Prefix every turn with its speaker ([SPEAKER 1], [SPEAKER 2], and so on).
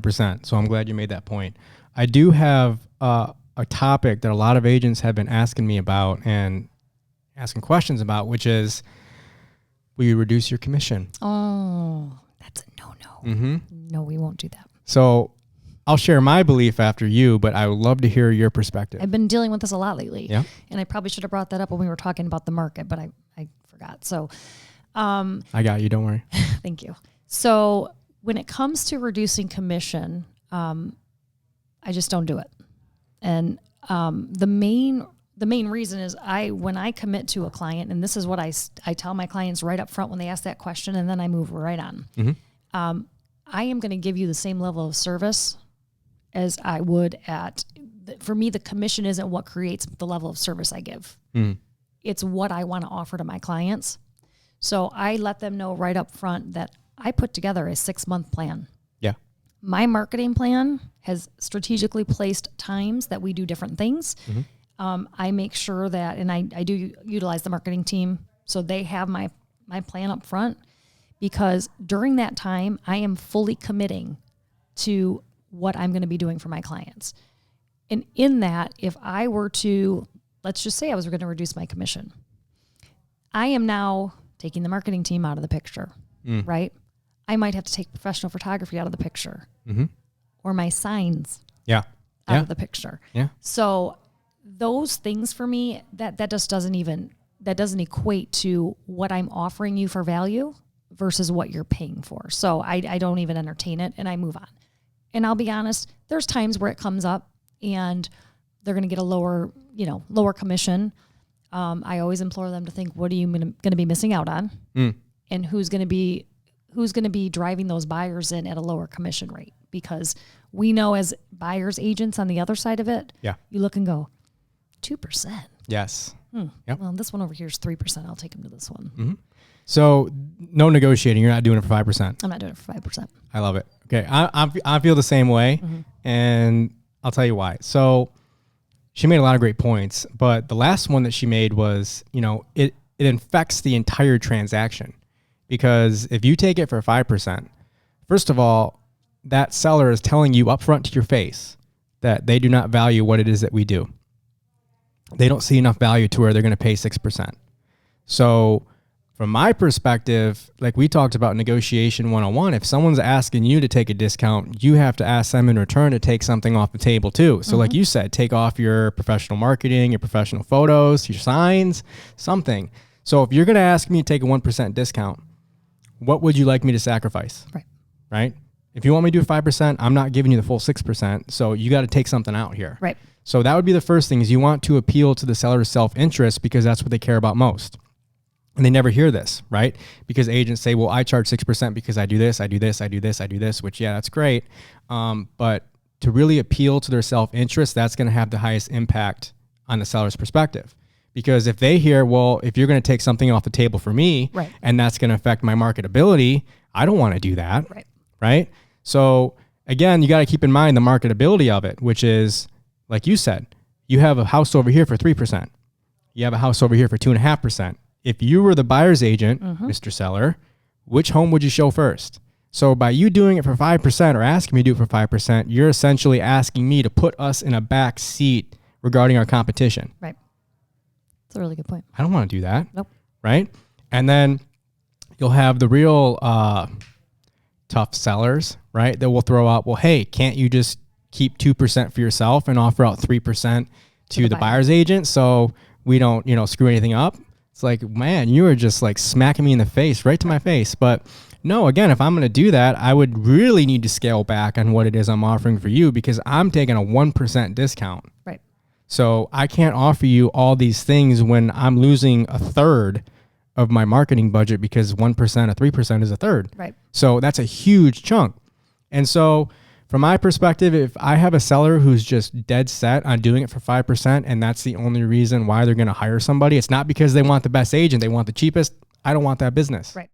[SPEAKER 1] 100%. So I'm glad you made that point. I do have a topic that a lot of agents have been asking me about and asking questions about, which is, will you reduce your commission?
[SPEAKER 2] Oh, that's a no-no.
[SPEAKER 1] Mm-hmm.
[SPEAKER 2] No, we won't do that.
[SPEAKER 1] So I'll share my belief after you, but I would love to hear your perspective.
[SPEAKER 2] I've been dealing with this a lot lately.
[SPEAKER 1] Yeah.
[SPEAKER 2] And I probably should have brought that up when we were talking about the market, but I forgot. So
[SPEAKER 1] I got you. Don't worry.
[SPEAKER 2] thank you. So when it comes to reducing commission, I just don't do it. And the main reason is when I commit to a client, and this is what I tell my clients right up front when they ask that question, and then I move right on.
[SPEAKER 1] Mm-hmm.
[SPEAKER 2] I am going to give you the same level of service as I would for me, the commission isn't what creates the level of service I give.
[SPEAKER 1] Mm.
[SPEAKER 2] It's what I want to offer to my clients. So I let them know right up front that I put together a 6-month plan.
[SPEAKER 1] Yeah.
[SPEAKER 2] My marketing plan has strategically placed times that we do different things.
[SPEAKER 1] Mm-hmm.
[SPEAKER 2] I make sure that, and I do utilize the marketing team, so they have my plan up front, because during that time, I am fully committing to what I'm going to be doing for my clients. And in that, if I were to, let's just say I was going to reduce my commission, I am now taking the marketing team out of the picture, right? I might have to take professional photography out of the picture, or my signs out of the picture.
[SPEAKER 1] Yeah.
[SPEAKER 2] So those things for me, that just doesn't equate to what I'm offering you for value versus what you're paying for. So I don't even entertain it, and I move on. And I'll be honest, there's times where it comes up and they're going to get a lower commission. I always implore them to think, what are you going to be missing out on? And who's going to be driving those buyers in at a lower commission rate? Because we know as buyers agents on the other side of it, you look and go, 2%.
[SPEAKER 1] Yes. Yep.
[SPEAKER 2] Well, this one over here is 3%. I'll take them to this one.
[SPEAKER 1] Mm-hmm. So no negotiating. You're not doing it for 5%.
[SPEAKER 2] I'm not doing it for 5%.
[SPEAKER 1] I love it. Okay. I feel the same way. And I'll tell you why. So she made a lot of great points, but the last one that she made was, it infects the entire transaction, because if you take it for 5%, first of all, that seller is telling you upfront to your face that they do not value what it is that we do. They don't see enough value to where they're going to pay 6%. So from my perspective, like we talked about negotiation 101, if someone's asking you to take a discount, you have to ask them in return to take something off the table too. So like you said, take off your professional marketing, your professional photos, your signs, something. So if you're going to ask me to take a 1% discount, what would you like me to sacrifice? Right? If you want me to do 5%, I'm not giving you the full 6%. So you got to take something out here.
[SPEAKER 2] Right.
[SPEAKER 1] So that would be the first thing, is you want to appeal to the seller's self-interest, because that's what they care about most. And they never hear this, right? Because agents say, well, I charge 6% because I do this, I do this, I do this, I do this, which, yeah, that's great. But to really appeal to their self-interest, that's going to have the highest impact on the seller's perspective. Because if they hear, well, if you're going to take something off the table for me, and that's going to affect my marketability, I don't want to do that, right? So again, you got to keep in mind the marketability of it, which is, like you said, you have a house over here for 3%. You have a house over here for 2.5%. If you were the buyer's agent, Mr. Seller, which home would you show first? So by you doing it for 5% or asking me to do it for 5%, you're essentially asking me to put us in a back seat regarding our competition.
[SPEAKER 2] Right. That's a really good point.
[SPEAKER 1] I don't want to do that.
[SPEAKER 2] Nope.
[SPEAKER 1] Right? And then you'll have the real tough sellers, right? That will throw out, well, hey, can't you just keep 2% for yourself and offer out 3% to the buyer's agent so we don't, screw anything up? It's like, man, you are just like smacking me in the face, right to my face. But no, again, if I'm going to do that, I would really need to scale back on what it is I'm offering for you, because I'm taking a 1% discount.
[SPEAKER 2] Right.
[SPEAKER 1] So I can't offer you all these things when I'm losing a third of my marketing budget, because 1% or 3% is a third.
[SPEAKER 2] Right.
[SPEAKER 1] So that's a huge chunk. And so from my perspective, if I have a seller who's just dead set on doing it for 5%, and that's the only reason why they're going to hire somebody, it's not because they want the best agent, they want the cheapest, I don't want that business.
[SPEAKER 2] Right.